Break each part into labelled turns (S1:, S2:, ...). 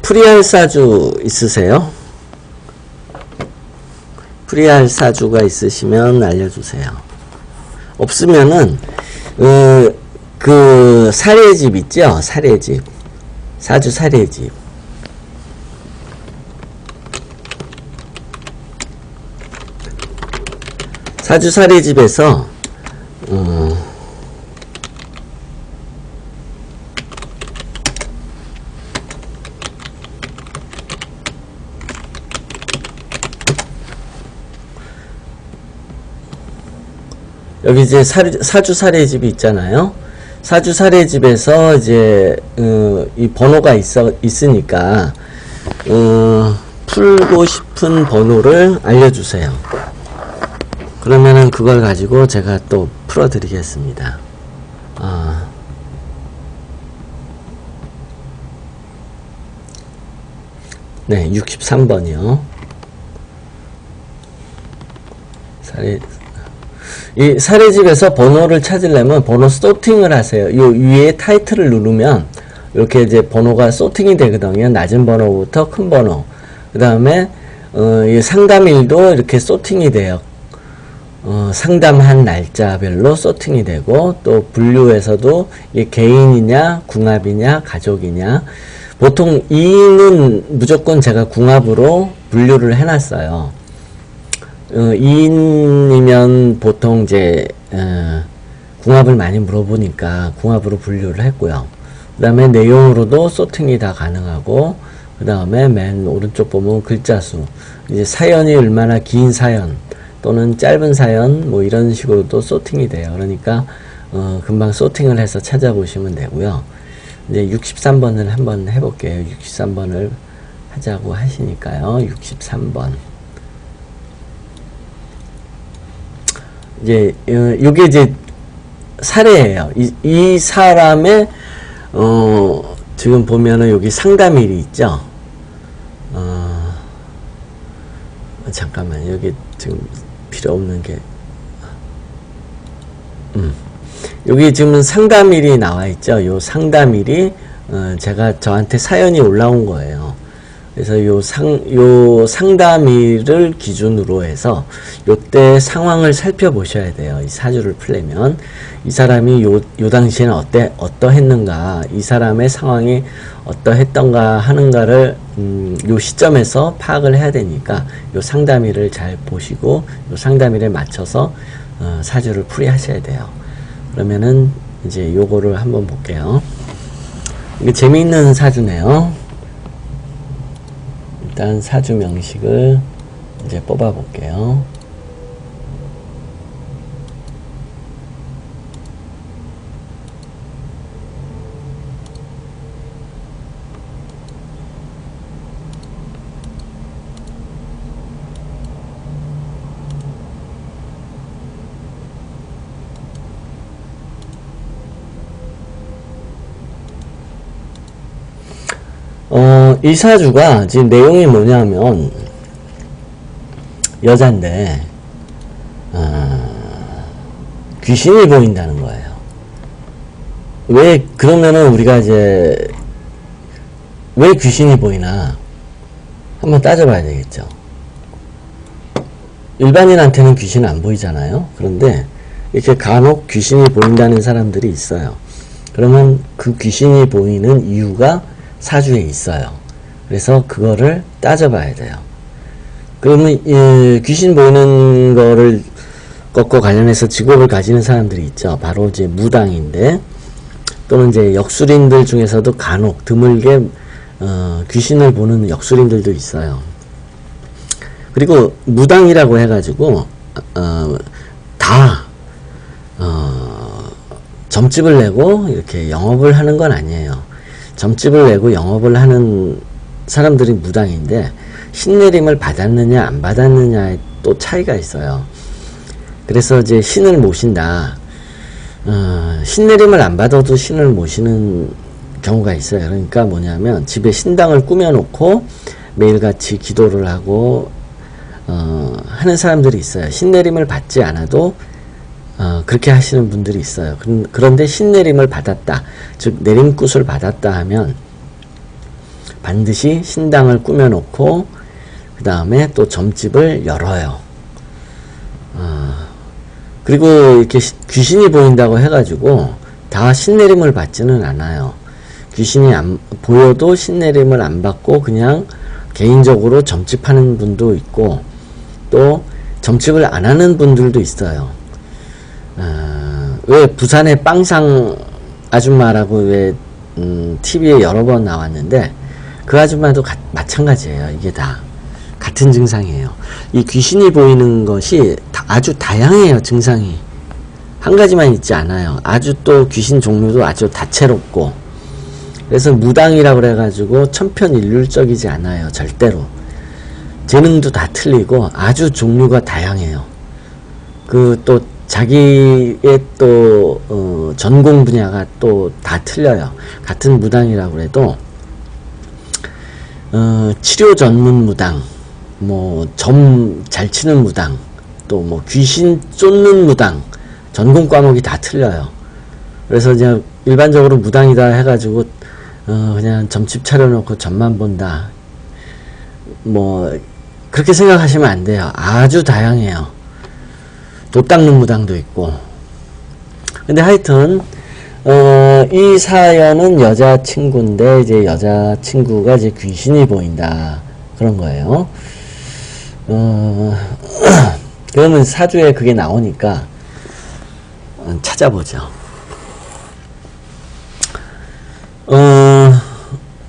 S1: 풀이할 사주 있으세요? 풀이할 사주가 있으시면 알려주세요. 없으면은 그 사례집 있죠? 사례집. 사주 사례집. 사주 사례집에서 여기 이제 사주 사례집이 있잖아요. 사주 사례집에서 이제 이 번호가 있으니까 풀고 싶은 번호를 알려주세요. 그러면은 그걸 가지고 제가 또 풀어드리겠습니다. 네, 63번이요. 이 사례집에서 번호를 찾으려면 번호 소팅을 하세요. 요 위에 타이틀을 누르면 이렇게 이제 번호가 소팅이 되거든요. 낮은 번호부터 큰 번호. 그 다음에 이 상담일도 이렇게 소팅이 돼요. 상담한 날짜별로 소팅이 되고, 또 분류에서도 이게 개인이냐 궁합이냐 가족이냐. 보통 2인은 무조건 제가 궁합으로 분류를 해놨어요. 2인이면 보통 이제 궁합을 많이 물어보니까 궁합으로 분류를 했고요. 그 다음에 내용으로도 소팅이 다 가능하고, 그 다음에 맨 오른쪽 보면 글자 수, 이제 사연이 얼마나 긴 사연 또는 짧은 사연 뭐 이런 식으로도 소팅이 돼요. 그러니까 금방 소팅을 해서 찾아보시면 되고요. 이제 63번을 한번 해볼게요. 63번을 하자고 하시니까요. 63번. 이제 요게 이제 사례예요. 이 사람의 지금 보면은 여기 상담일이 있죠. 잠깐만, 여기 지금 필요 없는 게 여기 지금 상담일이 나와 있죠. 요 상담일이 제가 저한테 사연이 올라온 거예요. 그래서 요 상담일을 기준으로 해서 요때 상황을 살펴보셔야 돼요. 이 사주를 풀려면 이 사람이 요 당시에는 어떠했는가, 이 사람의 상황이 어떠했던가 하는가를 요 시점에서 파악을 해야 되니까 요 상담일을 잘 보시고 요 상담일에 맞춰서 사주를 풀이하셔야 돼요. 그러면은 이제 요거를 한번 볼게요. 이게 재미있는 사주네요. 일단 사주 명식을 이제 뽑아 볼게요. 이 사주가 지금 내용이 뭐냐면 여잔데 귀신이 보인다는 거예요. 왜 그러면은 우리가 이제 왜 귀신이 보이나 한번 따져봐야 되겠죠. 일반인한테는 귀신은 안 보이잖아요. 그런데 이렇게 간혹 귀신이 보인다는 사람들이 있어요. 그러면 그 귀신이 보이는 이유가 사주에 있어요. 그래서 그거를 따져봐야 돼요. 그러면 귀신 보이는 거를 것과 관련해서 직업을 가지는 사람들이 있죠. 바로 이제 무당인데, 또는 이제 역술인들 중에서도 간혹 드물게 귀신을 보는 역술인들도 있어요. 그리고 무당이라고 해가지고 다 점집을 내고 이렇게 영업을 하는 건 아니에요. 점집을 내고 영업을 하는 사람들이 무당인데 신내림을 받았느냐 안 받았느냐에 또 차이가 있어요. 그래서 이제 신을 모신다. 신내림을 안 받아도 신을 모시는 경우가 있어요. 그러니까 뭐냐면 집에 신당을 꾸며놓고 매일같이 기도를 하고 하는 사람들이 있어요. 신내림을 받지 않아도 그렇게 하시는 분들이 있어요. 그런데 신내림을 받았다, 즉 내림굿을 받았다 하면 반드시 신당을 꾸며놓고 그 다음에 또 점집을 열어요. 그리고 이렇게 귀신이 보인다고 해가지고 다 신내림을 받지는 않아요. 귀신이 보여도 신내림을 안 받고 그냥 개인적으로 점집하는 분도 있고 또 점집을 안 하는 분들도 있어요. 왜 부산의 빵상 아줌마라고 왜 TV에 여러 번 나왔는데 그 아줌마도 마찬가지예요. 이게 다 같은 증상이에요. 이 귀신이 보이는 것이 아주 다양해요. 증상이 한 가지만 있지 않아요. 아주 또 귀신 종류도 아주 다채롭고, 그래서 무당이라고 그래가지고 천편일률적이지 않아요. 절대로. 재능도 다 틀리고 아주 종류가 다양해요. 그 또 자기의 또 전공 분야가 또 다 틀려요. 같은 무당이라고 해도 치료 전문 무당, 뭐 점 잘 치는 무당, 또 뭐 귀신 쫓는 무당, 전공 과목이 다 틀려요. 그래서 그냥 일반적으로 무당이다 해가지고 그냥 점집 차려놓고 점만 본다, 뭐 그렇게 생각하시면 안 돼요. 아주 다양해요. 도 닦는 무당도 있고. 근데 하여튼 이 사연은 여자친구인데 이제 여자친구가 이제 귀신이 보인다 그런 거예요. 그러면 사주에 그게 나오니까 찾아보죠.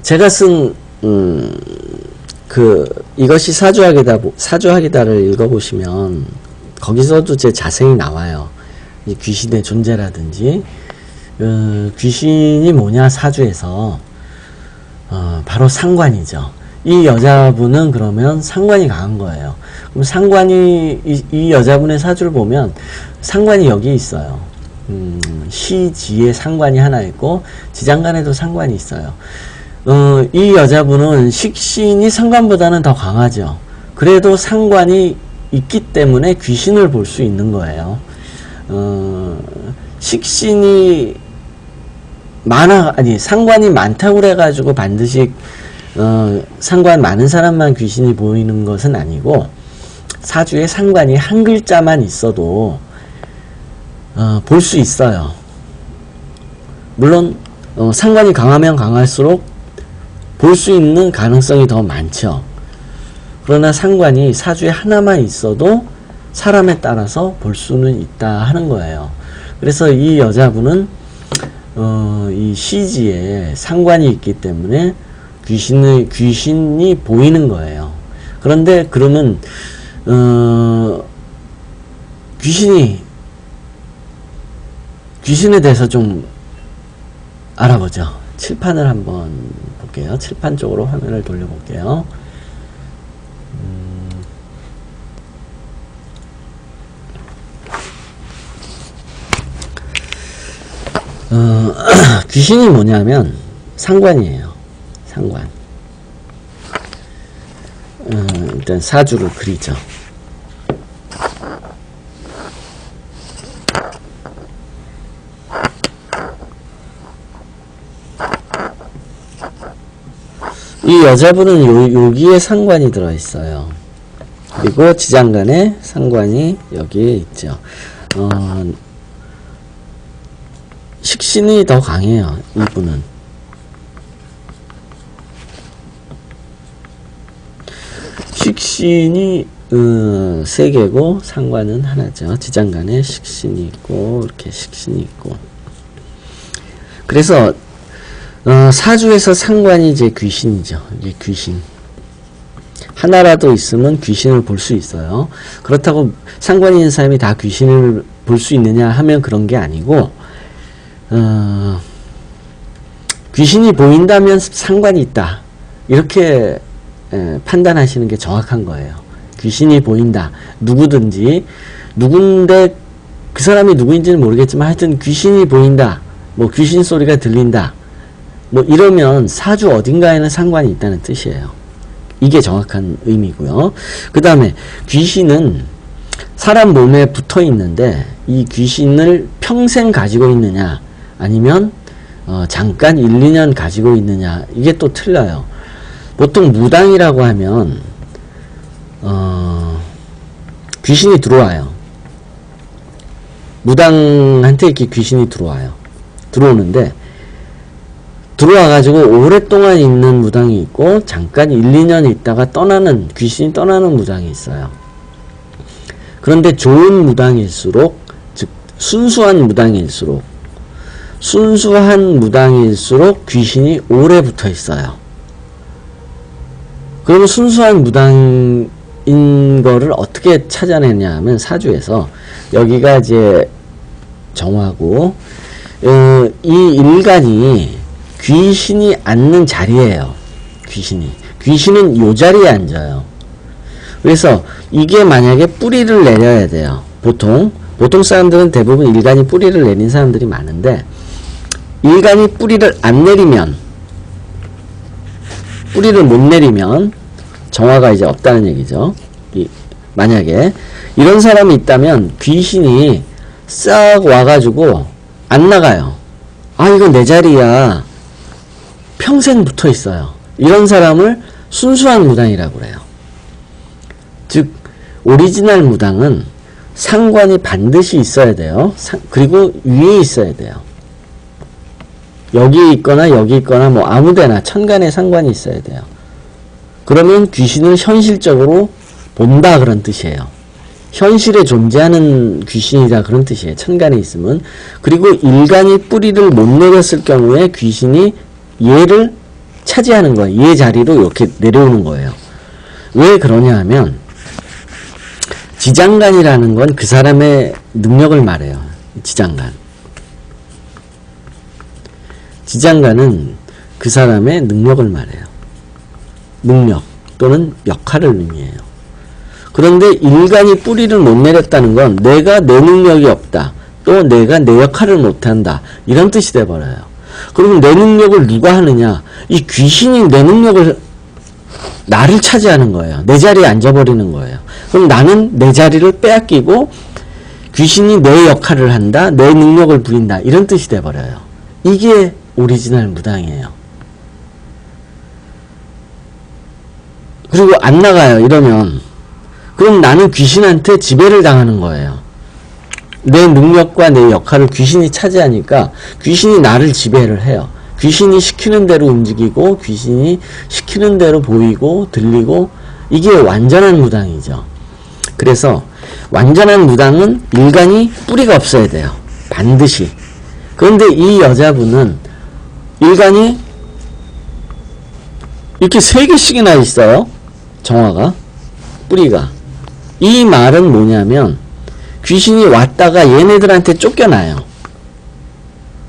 S1: 제가 쓴 이것이 사주학이다를 읽어보시면 거기서도 제 자세히 나와요. 이 귀신의 존재라든지 귀신이 뭐냐 사주에서 바로 상관이죠. 이 여자분은 그러면 상관이 강한 거예요. 그럼 상관이 이 여자분의 사주를 보면 상관이 여기 있어요. 시지에 상관이 하나 있고 지장간에도 상관이 있어요. 이 여자분은 식신이 상관보다는 더 강하죠. 그래도 상관이 있기 때문에 귀신을 볼 수 있는 거예요. 식신이 상관이 많다고 그래가지고 반드시 상관 많은 사람만 귀신이 보이는 것은 아니고, 사주에 상관이 한 글자만 있어도 볼 수 있어요. 물론 상관이 강하면 강할수록 볼 수 있는 가능성이 더 많죠. 그러나 상관이 사주에 하나만 있어도 사람에 따라서 볼 수는 있다 하는 거예요. 그래서 이 여자분은 이 시지에 상관이 있기 때문에 귀신이 보이는 거예요. 그런데 그러면 귀신에 대해서 좀 알아보죠. 칠판을 한번 볼게요. 칠판 쪽으로 화면을 돌려볼게요. 귀신이 뭐냐면 상관이에요. 상관. 일단 사주를 그리죠. 이 여자분은 여기에 상관이 들어있어요. 그리고 지장간에 상관이 여기에 있죠. 식신이 더 강해요. 이분은. 식신이 3개고 상관은 하나죠. 지장간에 식신이 있고 이렇게 식신이 있고. 그래서 사주에서 상관이 이제 귀신이죠. 이게 귀신. 하나라도 있으면 귀신을 볼 수 있어요. 그렇다고 상관이 있는 사람이 다 귀신을 볼 수 있느냐 하면 그런 게 아니고, 귀신이 보인다면 상관이 있다, 이렇게 판단하시는 게 정확한 거예요. 귀신이 보인다. 누군데 그 사람이 누구인지는 모르겠지만 하여튼 귀신이 보인다, 뭐 귀신 소리가 들린다, 뭐 이러면 사주 어딘가에는 상관이 있다는 뜻이에요. 이게 정확한 의미고요. 그 다음에 귀신은 사람 몸에 붙어 있는데 이 귀신을 평생 가지고 있느냐 아니면 잠깐 1, 2년 가지고 있느냐, 이게 또 틀려요. 보통 무당이라고 하면 귀신이 들어와요. 무당한테 이렇게 귀신이 들어오는데 들어와가지고 오랫동안 있는 무당이 있고 잠깐 1, 2년 있다가 귀신이 떠나는 무당이 있어요. 그런데 좋은 무당일수록, 즉 순수한 무당일수록 귀신이 오래 붙어 있어요. 그럼 순수한 무당인 거를 어떻게 찾아내냐 하면 사주에서 여기가 이제 정화고 이 일간이 귀신이 앉는 자리예요. 귀신은 요 자리에 앉아요. 그래서 이게 만약에 뿌리를 내려야 돼요. 보통 사람들은 대부분 일간이 뿌리를 내린 사람들이 많은데, 일간이 뿌리를 안 내리면, 뿌리를 못 내리면 정화가 이제 없다는 얘기죠. 만약에 이런 사람이 있다면 귀신이 싹 와가지고 안 나가요. 아, 이거 내 자리야. 평생 붙어 있어요. 이런 사람을 순수한 무당이라고 그래요. 즉 오리지널 무당은 상관이 반드시 있어야 돼요. 그리고 위에 있어야 돼요. 여기 있거나 여기 있거나 뭐 아무데나 천간에 상관이 있어야 돼요. 그러면 귀신을 현실적으로 본다 그런 뜻이에요. 현실에 존재하는 귀신이다 그런 뜻이에요. 천간에 있으면. 그리고 일간이 뿌리를 못 내렸을 경우에 귀신이 얘를 차지하는 거예요. 얘 자리로 이렇게 내려오는 거예요. 왜 그러냐 하면 지장간이라는 건 그 사람의 능력을 말해요. 지장간은 그 사람의 능력을 말해요. 능력 또는 역할을 의미해요. 그런데 일간이 뿌리를 못 내렸다는 건 내가 내 능력이 없다. 또 내가 내 역할을 못한다. 이런 뜻이 돼버려요. 그러면 내 능력을 누가 하느냐? 이 귀신이 내 능력을 나를 차지하는 거예요. 내 자리에 앉아버리는 거예요. 그럼 나는 내 자리를 빼앗기고 귀신이 내 역할을 한다. 내 능력을 부린다. 이런 뜻이 돼버려요. 이게 오리지널 무당이에요. 그리고 안 나가요. 이러면 그럼 나는 귀신한테 지배를 당하는 거예요. 내 능력과 내 역할을 귀신이 차지하니까 귀신이 나를 지배를 해요. 귀신이 시키는 대로 움직이고 귀신이 시키는 대로 보이고 들리고, 이게 완전한 무당이죠. 그래서 완전한 무당은 일간이 뿌리가 없어야 돼요. 반드시. 그런데 이 여자분은 일간이 이렇게 3개씩이나 있어요. 정화가, 뿌리가. 이 말은 뭐냐면 귀신이 왔다가 얘네들한테 쫓겨나요.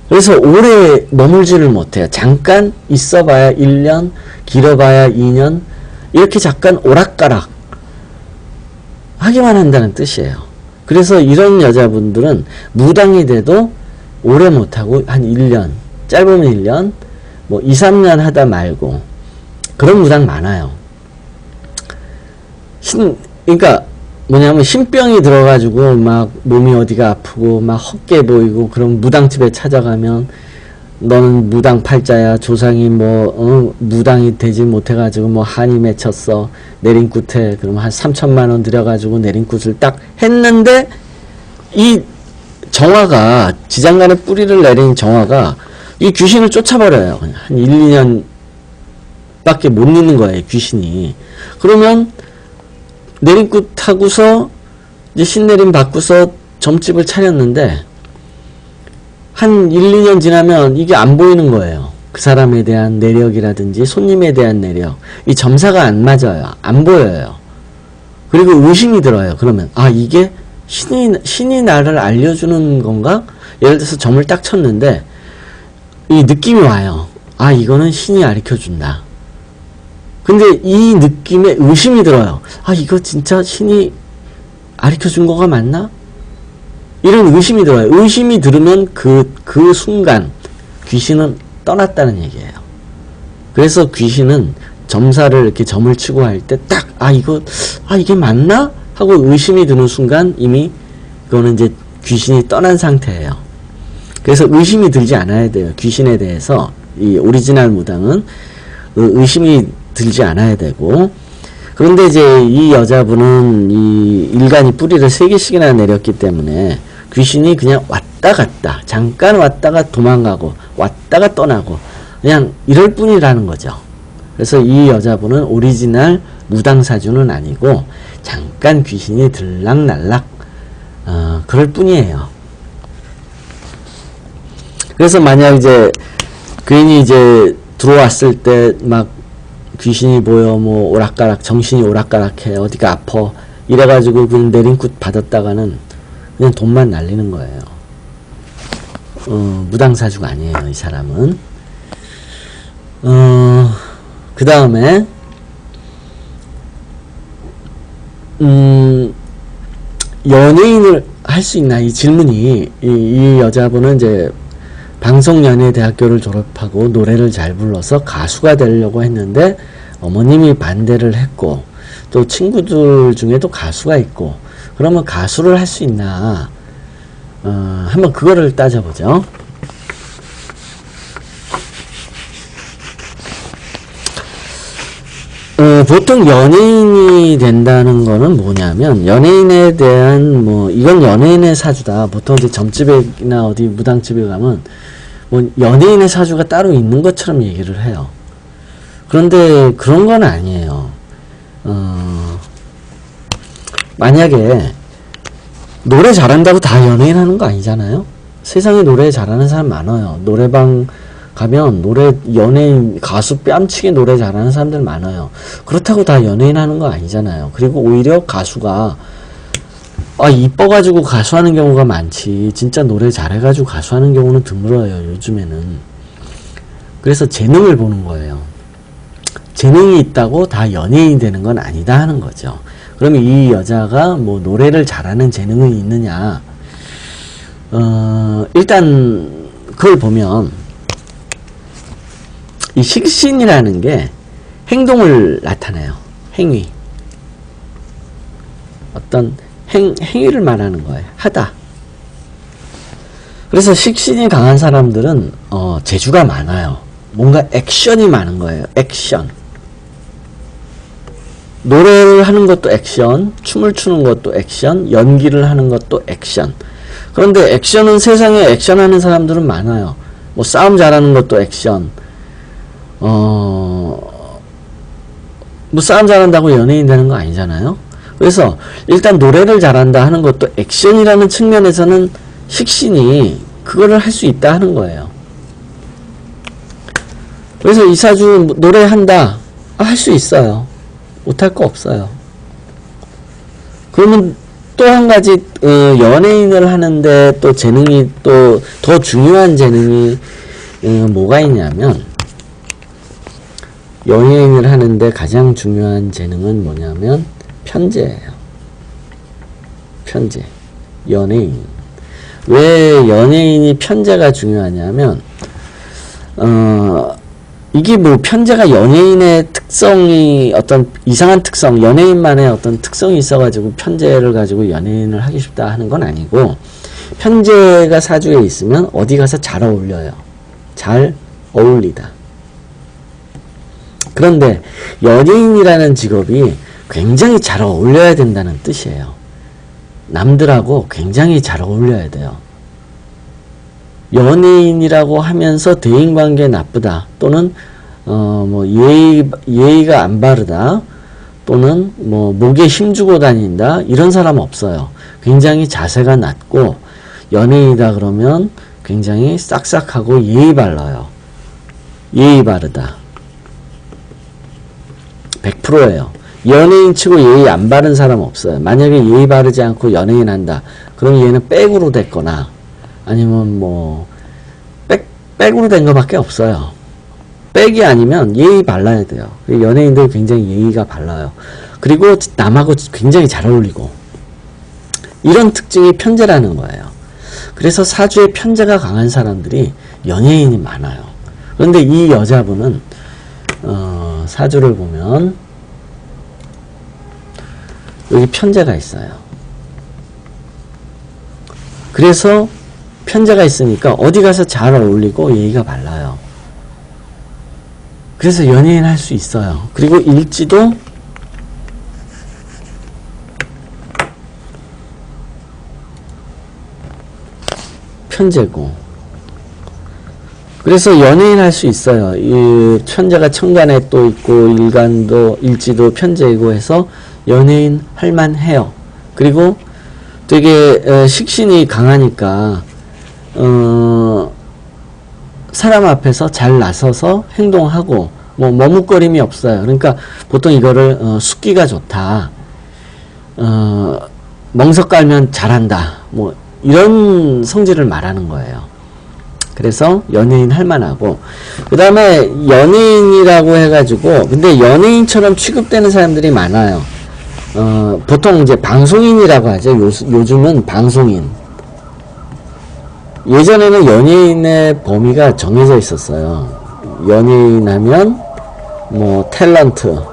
S1: 그래서 오래 머물지를 못해요. 잠깐 있어봐야 1년, 길어봐야 2년, 이렇게 잠깐 오락가락 하기만 한다는 뜻이에요. 그래서 이런 여자분들은 무당이 돼도 오래 못하고 한 1년, 짧으면 1년, 뭐 2, 3년 하다 말고, 그런 무당 많아요. 그러니까 뭐냐면 신병이 들어가지고 막 몸이 어디가 아프고 막 헛게 보이고, 그럼 무당집에 찾아가면 너는 무당 팔자야. 조상이 무당이 되지 못해가지고 뭐 한이 맺혔어. 내린굿에 그럼 한 3천만 원 들여가지고 내린굿을 딱 했는데, 이 정화가, 지장간에 뿌리를 내린 정화가 이 귀신을 쫓아버려요. 그냥 한 1, 2년 밖에 못 있는 거예요, 귀신이. 그러면 내린굿 하고서 이제 신내림 받고서 점집을 차렸는데 한 1, 2년 지나면 이게 안 보이는 거예요. 그 사람에 대한 내력이라든지 손님에 대한 내력, 이 점사가 안 맞아요. 안 보여요. 그리고 의심이 들어요. 그러면 이게 신이 나를 알려주는 건가? 예를 들어서 점을 딱 쳤는데 이 느낌이 와요. 이거는 신이 가르쳐준다. 근데 이 느낌에 의심이 들어요. 이거 진짜 신이 가르쳐준 거가 맞나? 이런 의심이 들어요. 의심이 들으면 그 순간 귀신은 떠났다는 얘기예요. 그래서 귀신은 점사를 이렇게 점을 치고 할 때 딱 이게 맞나? 하고 의심이 드는 순간 이미 그거는 이제 귀신이 떠난 상태예요. 그래서 의심이 들지 않아야 돼요. 귀신에 대해서 이 오리지널 무당은 의심이 들지 않아야 되고. 그런데 이제 이 여자분은 이 일간이 뿌리를 3개씩이나 내렸기 때문에 귀신이 그냥 왔다 갔다, 잠깐 왔다가 도망가고 왔다가 떠나고 그냥 이럴 뿐이라는 거죠. 그래서 이 여자분은 오리지널 무당사주는 아니고 잠깐 귀신이 들락날락 그럴 뿐이에요. 그래서 만약 이제 괜히 이제 들어왔을 때 막 귀신이 보여, 뭐 오락가락, 정신이 오락가락해, 어디가 아파 이래가지고 그냥 내림굿 받았다가는 그냥 돈만 날리는 거예요. 무당사주가 아니에요, 이 사람은. 그 다음에 연예인을 할 수 있나, 이 질문이. 이 여자분은 이제 방송연예대학교를 졸업하고 노래를 잘 불러서 가수가 되려고 했는데 어머님이 반대를 했고 또 친구들 중에도 가수가 있고, 그러면 가수를 할 수 있나, 한번 그거를 따져보죠. 보통 연예인이 된다는 거는 뭐냐면, 연예인에 대한 이건 연예인의 사주다. 보통 이제 점집이나 어디 무당집에 가면 연예인의 사주가 따로 있는 것처럼 얘기를 해요. 그런데 그런 건 아니에요. 만약에 노래 잘한다고 다 연예인 하는 거 아니잖아요. 세상에 노래 잘하는 사람 많아요. 노래방 가면 연예인, 가수 뺨치게 노래 잘하는 사람들 많아요. 그렇다고 다 연예인 하는 거 아니잖아요. 그리고 오히려 가수가 이뻐가지고 가수하는 경우가 많지, 진짜 노래 잘해가지고 가수하는 경우는 드물어요, 요즘에는. 그래서 재능을 보는 거예요. 재능이 있다고 다 연예인이 되는 건 아니다 하는 거죠. 그러면 이 여자가 노래를 잘하는 재능이 있느냐, 일단 그걸 보면 이 식신이라는 게 행동을 나타내요. 행위. 어떤 행위를 말하는 거예요. 하다. 그래서 식신이 강한 사람들은 재주가 많아요. 뭔가 액션이 많은 거예요. 액션. 노래를 하는 것도 액션, 춤을 추는 것도 액션, 연기를 하는 것도 액션. 그런데 액션은, 세상에 액션하는 사람들은 많아요. 싸움 잘하는 것도 액션. 싸움 잘한다고 연예인 되는 거 아니잖아요. 그래서 일단 노래를 잘한다 하는 것도 액션이라는 측면에서는 식신이 그거를 할 수 있다 하는 거예요. 그래서 이 사주 노래한다, 할 수 있어요. 못할 거 없어요. 그러면 또 한 가지, 연예인을 하는데 또 재능이, 또 더 중요한 재능이 뭐가 있냐면, 연예인을 하는데 가장 중요한 재능은 뭐냐면 편재예요. 편재. 연예인. 왜 연예인이 편재가 중요하냐면, 이게 편재가 연예인의 특성이, 어떤 이상한 특성, 연예인만의 어떤 특성이 있어가지고 편재를 가지고 연예인을 하기 쉽다 하는 건 아니고, 편재가 사주에 있으면 어디 가서 잘 어울려요. 잘 어울리다. 그런데 연예인이라는 직업이 굉장히 잘 어울려야 된다는 뜻이에요. 남들하고 굉장히 잘 어울려야 돼요. 연예인이라고 하면서 대인관계 나쁘다, 또는 예의가 안 바르다, 또는 목에 힘주고 다닌다, 이런 사람 없어요. 굉장히 자세가 낮고, 연예인이다 그러면 굉장히 싹싹하고 예의 발라요. 예의 바르다. 100%예요. 연예인 치고 예의 안 바른 사람 없어요. 만약에 예의 바르지 않고 연예인 한다, 그럼 얘는 백으로 됐거나, 아니면 백으로 된 것밖에 없어요. 백이 아니면 예의 발라야 돼요. 연예인들 굉장히 예의가 발라요. 그리고 남하고 굉장히 잘 어울리고, 이런 특징이 편재라는 거예요. 그래서 사주에 편재가 강한 사람들이 연예인이 많아요. 그런데 이 여자분은 사주를 보면 여기 편재가 있어요. 그래서 편재가 있으니까 어디 가서 잘 어울리고 예의가 발라요. 그래서 연예인 할 수 있어요. 그리고 일지도 편제고. 그래서 연예인 할 수 있어요. 이 천재가 천간에 또 있고 일간도 일지도 편제이고 해서 연예인 할만해요. 그리고 되게 식신이 강하니까 사람 앞에서 잘 나서서 행동하고 뭐 머뭇거림이 없어요. 그러니까 보통 이거를 숙기가 좋다, 멍석 깔면 잘한다, 뭐 이런 성질을 말하는 거예요. 그래서 연예인 할만하고, 그 다음에 연예인이라고 해가지고, 근데 연예인처럼 취급되는 사람들이 많아요. 보통 이제 방송인이라고 하죠. 요즘은 방송인. 예전에는 연예인의 범위가 정해져 있었어요. 연예인 하면 뭐 탤런트,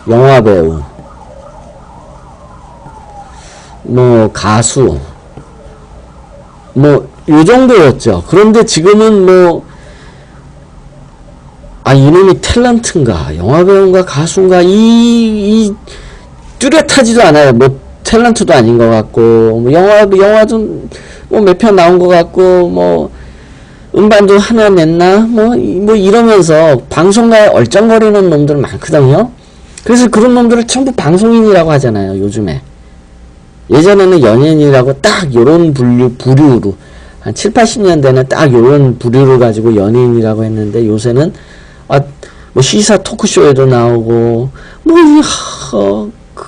S1: 영화배우, 뭐 가수, 뭐 요 정도였죠. 그런데 지금은 뭐 이놈이 탤런트인가 영화배우인가 가수인가 이 뚜렷하지도 않아요. 뭐 탤런트도 아닌 것 같고, 뭐 영화도 뭐 몇 편 나온 것 같고, 뭐 음반도 하나 냈나 뭐 이러면서 방송가에 얼쩡거리는 놈들 많거든요. 그래서 그런 놈들을 전부 방송인이라고 하잖아요, 요즘에. 예전에는 연예인이라고 딱 요런 부류로 한 7, 80년대는 딱 요런 부류를 가지고 연예인이라고 했는데, 요새는 뭐 시사 토크쇼에도 나오고,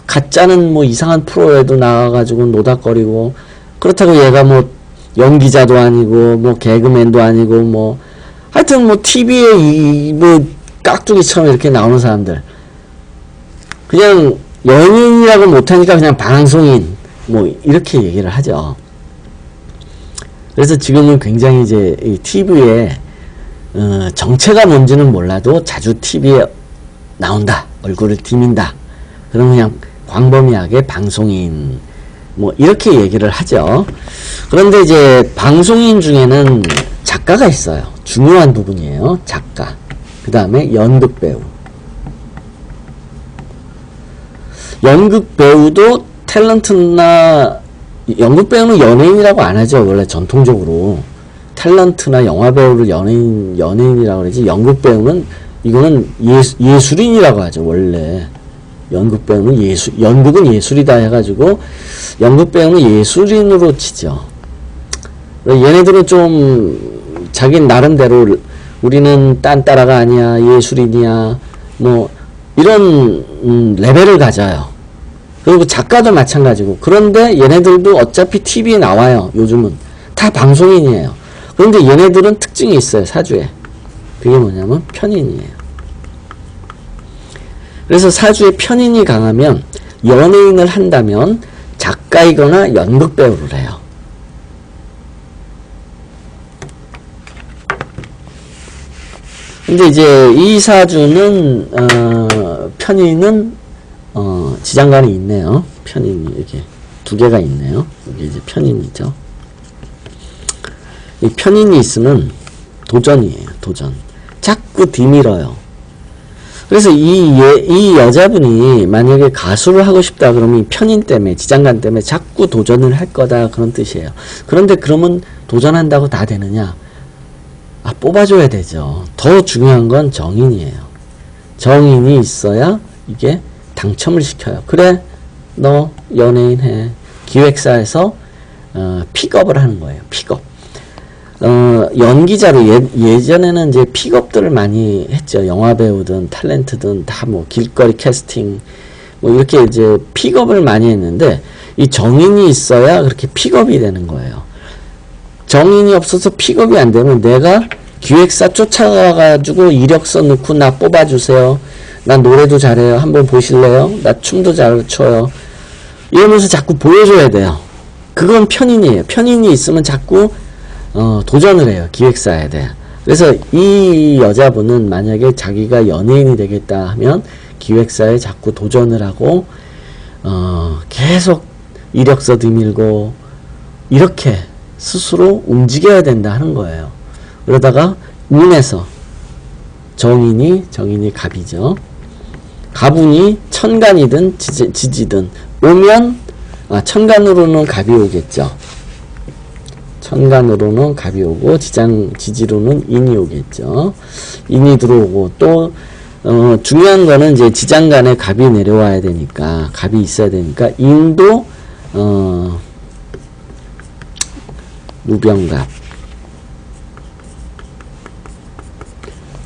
S1: 가짜는 뭐 이상한 프로에도 나와가지고 노닥거리고, 그렇다고 얘가 뭐 연기자도 아니고 뭐 개그맨도 아니고 뭐 하여튼 뭐 TV에 뭐 깍두기처럼 이렇게 나오는 사람들, 그냥 연예인이라고 못하니까 그냥 방송인 뭐 이렇게 얘기를 하죠. 그래서 지금은 굉장히 이제 이 TV에 정체가 뭔지는 몰라도 자주 TV에 나온다, 얼굴을 디민다, 그럼 그냥 광범위하게 방송인 뭐 이렇게 얘기를 하죠. 그런데 이제 방송인 중에는 작가가 있어요. 중요한 부분이에요. 작가. 그 다음에 연극배우. 연극배우도 탤런트나, 연극배우는 연예인이라고 안 하죠. 원래 전통적으로 탤런트나 영화배우를 연예인이라고 그러지, 연극배우는 이거는 예술인이라고 하죠. 원래 연극배우는 연극은 예술이다 해가지고 연극배우는 예술인으로 치죠. 얘네들은 좀 자기 나름대로 우리는 딴따라가 아니야, 예술인이야, 뭐 이런 레벨을 가져요. 그리고 작가도 마찬가지고. 그런데 얘네들도 어차피 TV에 나와요. 요즘은 다 방송인이에요. 그런데 얘네들은 특징이 있어요, 사주에. 그게 뭐냐면 편인이에요. 그래서 사주에 편인이 강하면 연예인을 한다면 작가이거나 연극배우를 해요. 근데 이제 이 사주는 편인은 지장간이 있네요. 편인이 이렇게 두 개가 있네요. 이게 이제 편인이죠. 이 편인이 있으면 도전이에요. 도전. 자꾸 뒤밀어요. 그래서 이 여자분이 만약에 가수를 하고 싶다 그러면 이 편인 때문에, 지장간 때문에 자꾸 도전을 할 거다, 그런 뜻이에요. 그런데 그러면 도전한다고 다 되느냐? 뽑아줘야 되죠. 더 중요한 건 정인이에요. 정인이 있어야 이게 당첨을 시켜요. 그래, 너 연예인 해. 기획사에서 픽업을 하는 거예요. 픽업. 연기자로 예전에는 이제 픽업들을 많이 했죠. 영화배우든 탤런트든 다 뭐 길거리 캐스팅 뭐 이렇게 이제 픽업을 많이 했는데, 이 정인이 있어야 그렇게 픽업이 되는 거예요. 정인이 없어서 픽업이 안 되면 내가 기획사 쫓아가가지고 이력서 넣고 나 뽑아주세요. 난 노래도 잘해요. 한번 보실래요? 나 춤도 잘 춰요. 이러면서 자꾸 보여줘야 돼요. 그건 편인이에요. 편인이 있으면 자꾸 도전을 해요. 기획사에 대해. 그래서 이 여자분은 만약에 자기가 연예인이 되겠다 하면 기획사에 자꾸 도전을 하고 계속 이력서 들밀고 이렇게 스스로 움직여야 된다 하는 거예요. 그러다가 운에서 정인이 갑이죠. 갑운이 천간이든 지지든 오면 천간으로는 갑이 오겠죠. 천간으로는 갑이 오고 지지로는 인이 오겠죠. 인이 들어오고 또 중요한 거는 이제 지장간에 갑이 내려와야 되니까 갑이 있어야 되니까 인도 무병갑.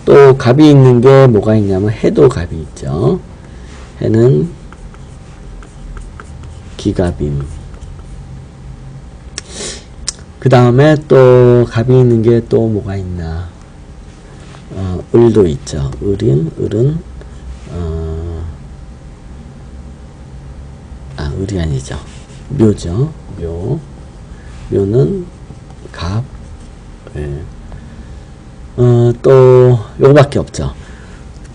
S1: 또 갑이 있는 게 뭐가 있냐면 해도 갑이 있죠. 해는 기갑임. 그 다음에 또 갑이 있는 게 또 뭐가 있나. 을도 있죠. 을은 을이 아니죠. 묘죠. 묘는 갑. 예. 또 요거밖에 없죠.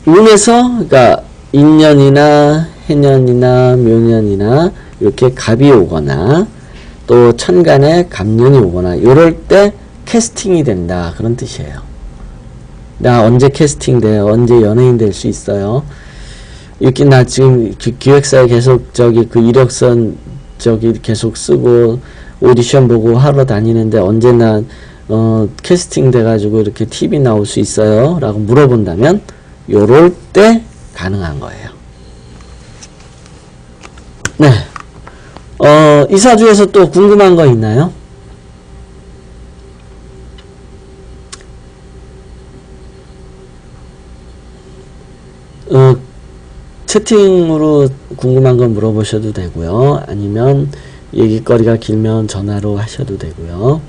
S1: 운에서 그러니까 인년이나 해년이나 묘년이나 이렇게 갑이 오거나 또 천간에 갑년이 오거나 요럴 때 캐스팅이 된다 그런 뜻이에요. 나 언제 캐스팅 돼요? 언제 연예인 될 수 있어요? 이렇게 나 지금 기획사에 계속 그 이력서 계속 쓰고 오디션 보고 하러 다니는데 언제나 캐스팅 돼가지고 이렇게 TV 나올 수 있어요? 라고 물어본다면 요럴 때 가능한 거예요. 네. 이 사주에서 또 궁금한 거 있나요? 채팅으로 궁금한 건 물어보셔도 되고요. 아니면 얘기거리가 길면 전화로 하셔도 되고요.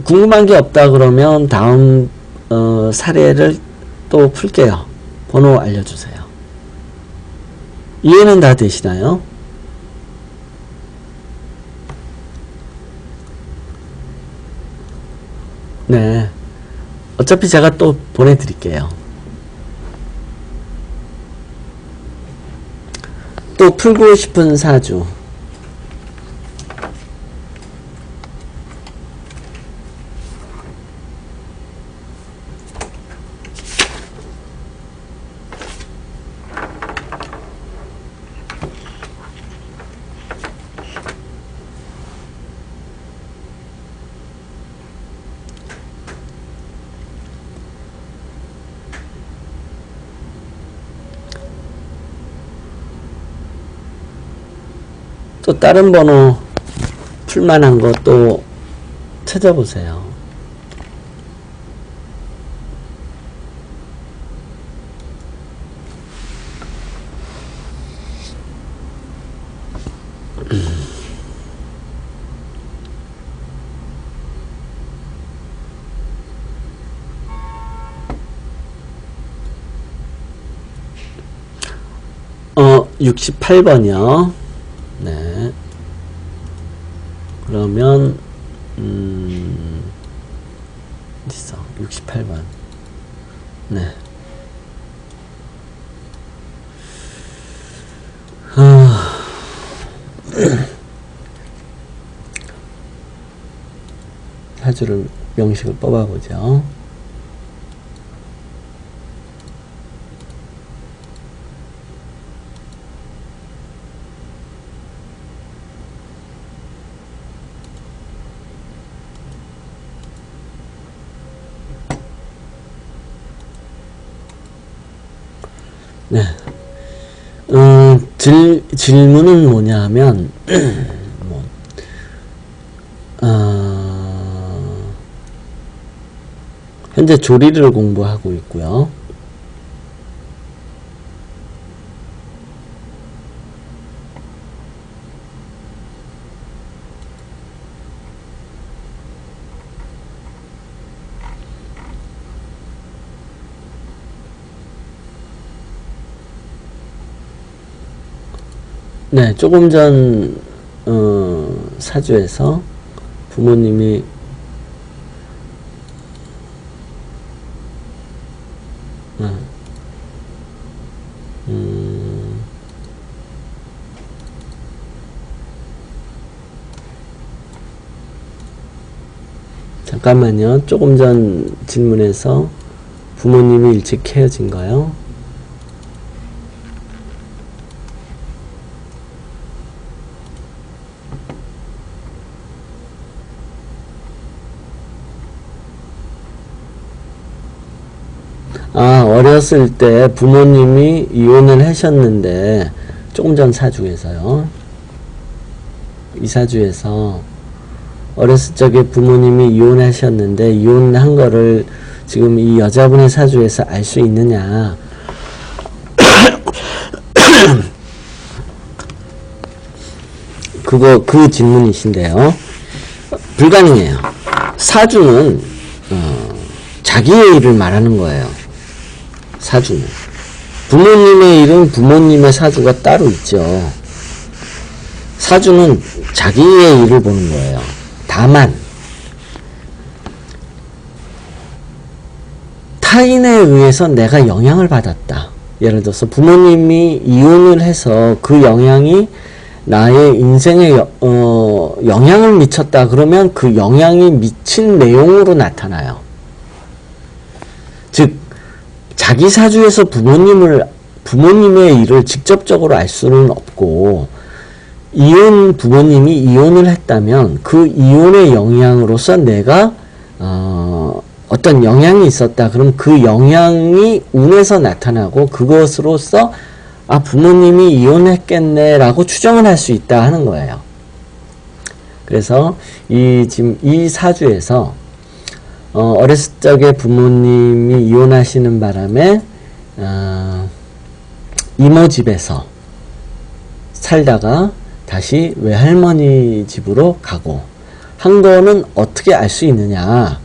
S1: 궁금한 게 없다 그러면 다음 사례를 또 풀게요. 번호 알려주세요. 이해는 다 되시나요? 네. 어차피 제가 또 보내드릴게요. 또 풀고 싶은 사주. 또 다른 번호 풀만한 거 또 찾아보세요. 어, 68번이요. 네. 그러면, 어딨어? 68번. 네. 사주를, 명식을 뽑아보죠. 네. 질문은 뭐냐 하면, 현재 조리를 공부하고 있고요. 네, 조금 전 사주에서 부모님이 잠깐만요. 조금 전 질문에서 부모님이 일찍 헤어진가요? 어렸을 때 부모님이 이혼을 하셨는데, 조금 전 사주에서요. 이 사주에서 어렸을 적에 부모님이 이혼하셨는데, 이혼한 거를 지금 이 여자분의 사주에서 알 수 있느냐. 그 질문이신데요. 불가능해요. 사주는, 자기의 일을 말하는 거예요. 사주는. 부모님의 일은 부모님의 사주가 따로 있죠. 사주는 자기의 일을 보는 거예요. 다만 타인에 의해서 내가 영향을 받았다. 예를 들어서 부모님이 이혼을 해서 그 영향이 나의 인생에 영향을 미쳤다. 그러면 그 영향이 미친 내용으로 나타나요. 즉 자기 사주에서 부모님의 일을 직접적으로 알 수는 없고, 부모님이 이혼을 했다면 그 이혼의 영향으로서 내가 어떤 영향이 있었다. 그럼 그 영향이 운에서 나타나고 그것으로서 부모님이 이혼했겠네 라고 추정을 할 수 있다 하는 거예요. 그래서 지금 이 사주에서 어렸을 적에 부모님이 이혼하시는 바람에 이모 집에서 살다가 다시 외할머니 집으로 가고 한 거는 어떻게 알 수 있느냐.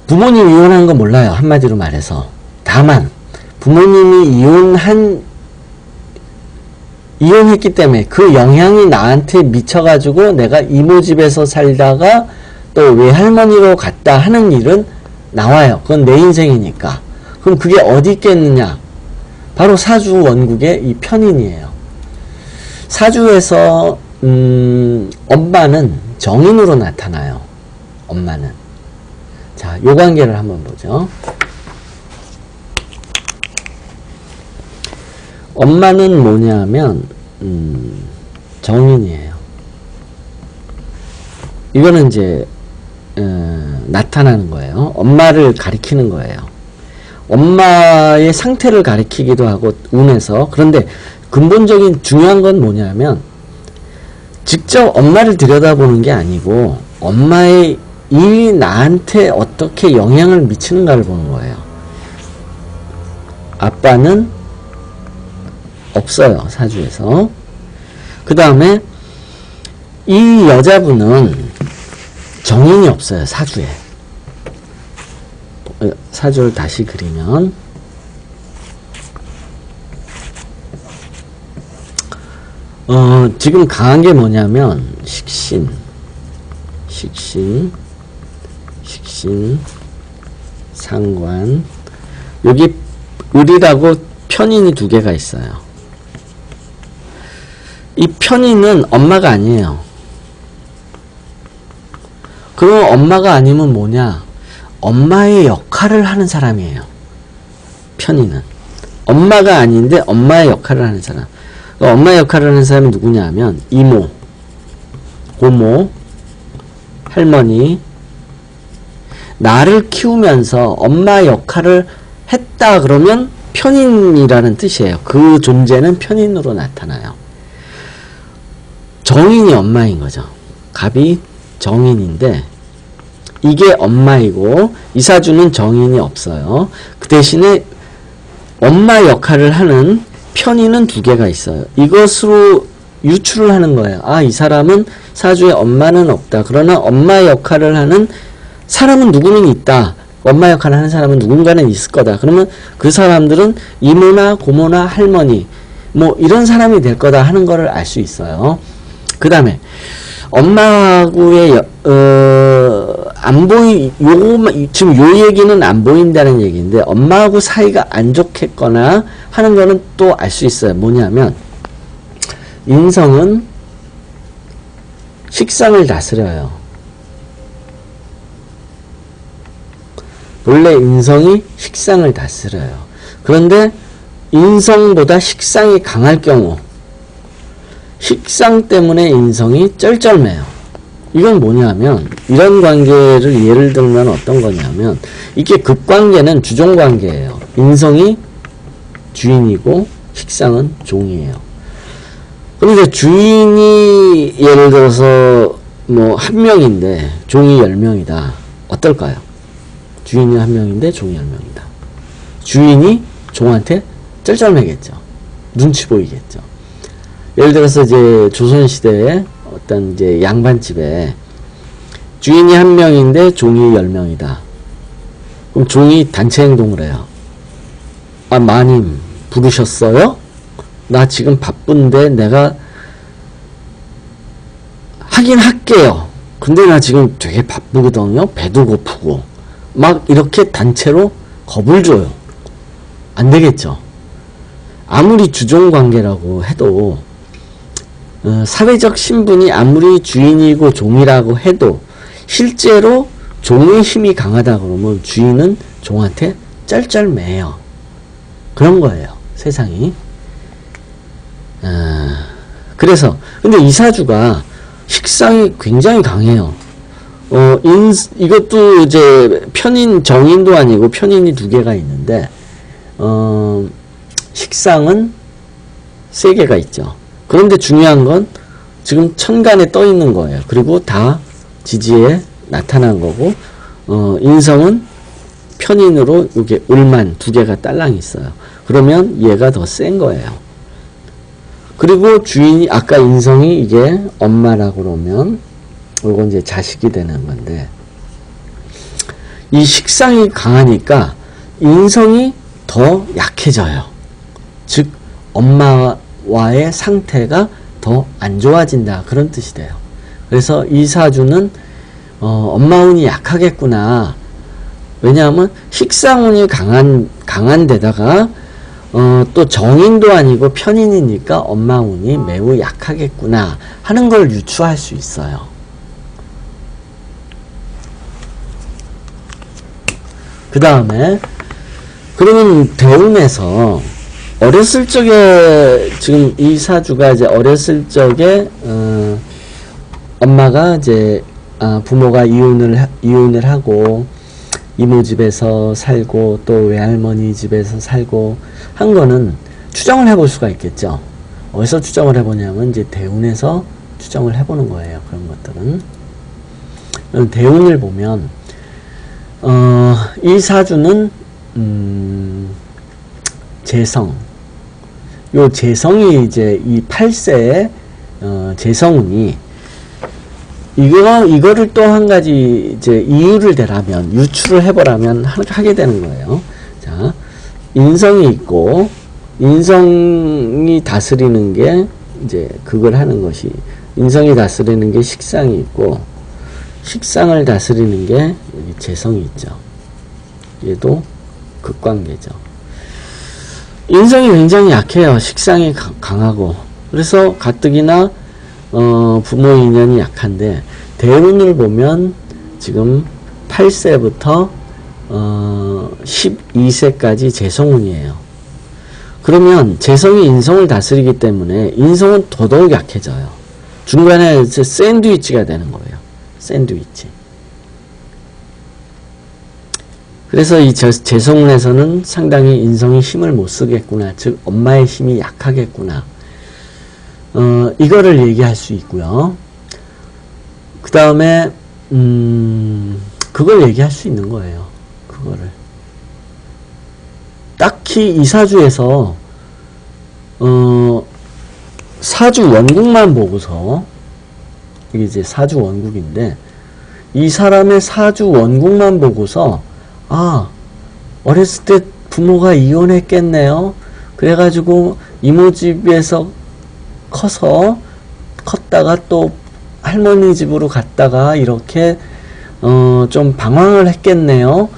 S1: 부모님이 이혼한 거 몰라요. 한마디로 말해서. 다만 부모님이 이혼했기 때문에 그 영향이 나한테 미쳐가지고 내가 이모 집에서 살다가 또 외할머니로 갔다 하는 일은 나와요. 그건 내 인생이니까. 그럼 그게 어디 있겠느냐? 바로 사주 원국의 이 편인이에요. 사주에서 엄마는 정인으로 나타나요. 엄마는. 자, 요 관계를 한번 보죠. 엄마는 뭐냐면 정인이에요. 이거는 이제 나타나는 거예요. 엄마를 가리키는 거예요. 엄마의 상태를 가리키기도 하고 운에서. 그런데 근본적인 중요한 건 뭐냐면 직접 엄마를 들여다보는 게 아니고 엄마의 일이 나한테 어떻게 영향을 미치는가를 보는 거예요. 아빠는 없어요. 사주에서. 그 다음에 이 여자분은 정인이 없어요. 사주에. 사주를 다시 그리면 지금 강한 게 뭐냐면 식신, 상관. 여기 을이라고 편인이 두 개가 있어요. 이 편인은 엄마가 아니에요. 그럼 엄마가 아니면 뭐냐? 엄마의 역할을 하는 사람이에요. 편인은. 엄마가 아닌데 엄마의 역할을 하는 사람. 엄마의 역할을 하는 사람이 누구냐 하면 이모, 고모, 할머니. 나를 키우면서 엄마 역할을 했다 그러면 편인이라는 뜻이에요. 그 존재는 편인으로 나타나요. 정인이 엄마인 거죠. 갑이 정인인데 이게 엄마이고 이 사주는 정인이 없어요. 그 대신에 엄마 역할을 하는 편인은 두 개가 있어요. 이것으로 유추를 하는 거예요. 이 사람은 사주에 엄마는 없다. 그러나 엄마 역할을 하는 사람은 누구는 있다. 엄마 역할을 하는 사람은 누군가는 있을 거다. 그러면 그 사람들은 이모나 고모나 할머니 뭐 이런 사람이 될 거다 하는 거를 알 수 있어요. 그 다음에 엄마하고의 지금 요 얘기는 안 보인다는 얘기인데 엄마하고 사이가 안 좋겠거나 하는 거는 또 알 수 있어요. 뭐냐면 인성은 식상을 다스려요. 본래 인성이 식상을 다스려요. 그런데 인성보다 식상이 강할 경우, 식상 때문에 인성이 쩔쩔매요. 이건 뭐냐면, 이런 관계를 예를 들면 어떤 거냐면, 이게 극관계는 주종관계예요. 인성이 주인이고 식상은 종이에요. 그런데 주인이 예를 들어서 뭐 한 명인데 종이 10명이다. 어떨까요? 주인이 한 명인데 종이 10명이다. 주인이 종한테 쩔쩔매겠죠. 눈치 보이겠죠. 예를 들어서 이제 조선시대에 어떤 이제 양반집에 주인이 한 명인데 종이 10명이다. 그럼 종이 단체 행동을 해요. 아, 마님 부르셨어요? 나 지금 바쁜데 내가 하긴 할게요. 근데 나 지금 되게 바쁘거든요. 배도 고프고. 막 이렇게 단체로 겁을 줘요. 안 되겠죠. 아무리 주종관계라고 해도 사회적 신분이 아무리 주인이고 종이라고 해도 실제로 종의 힘이 강하다 그러면 주인은 종한테 쩔쩔매요. 그런 거예요. 세상이. 그래서 근데 이 사주가 식상이 굉장히 강해요. 이것도 이제 편인 정인도 아니고 편인이 두 개가 있는데 식상은 세 개가 있죠. 그런데 중요한 건 지금 천간에 떠 있는 거예요. 그리고 다 지지에 나타난 거고 인성은 편인으로 이게 울만 두 개가 딸랑 있어요. 그러면 얘가 더 센 거예요. 그리고 주인이 아까 인성이 이게 엄마라고 그러면 이건 이제 자식이 되는 건데 이 식상이 강하니까 인성이 더 약해져요. 즉 엄마와의 상태가 더 안 좋아진다 그런 뜻이 돼요. 그래서 이 사주는 엄마 운이 약하겠구나. 왜냐하면 식상운이 강한 데다가 또 정인도 아니고 편인이니까 엄마 운이 매우 약하겠구나 하는 걸 유추할 수 있어요. 그 다음에 그러면 대운에서 어렸을 적에 지금 이 사주가 이제 어렸을 적에 엄마가 이제 부모가 이혼을 하고 이모 집에서 살고 또 외할머니 집에서 살고 한 거는 추정을 해볼 수가 있겠죠. 어디서 추정을 해보냐면 이제 대운에서 추정을 해보는 거예요. 그런 것들은 대운을 보면 이 사주는 재성, 요 재성이 이제 이 8세의 재성운이 이거를 또 한 가지 이제 이유를 대라면 유추를 해보라면 하게 되는 거예요. 자, 인성이 있고 인성이 다스리는 게 이제 그걸 하는 것이 인성이 다스리는 게 식상이 있고 식상을 다스리는 게 여기 재성이 있죠. 얘도 극관계죠. 인성이 굉장히 약해요. 식상이 강하고 그래서 가뜩이나 부모 인연이 약한데 대운을 보면 지금 8세부터 12세까지 재성운이에요. 그러면 재성이 인성을 다스리기 때문에 인성은 더더욱 약해져요. 중간에 샌드위치가 되는 거예요. 샌드위치. 그래서 이 재성운에서는 상당히 인성이 힘을 못 쓰겠구나. 즉 엄마의 힘이 약하겠구나. 이거를 얘기할 수 있고요. 그 다음에 그걸 얘기할 수 있는 거예요. 그거를 딱히 이 사주에서 사주 원국만 보고서 이게 이제 사주 원국인데 이 사람의 사주 원국만 보고서 어렸을 때 부모가 이혼했겠네요. 그래가지고 이모 집에서 컸다가 또 할머니 집으로 갔다가 이렇게 좀 방황을 했겠네요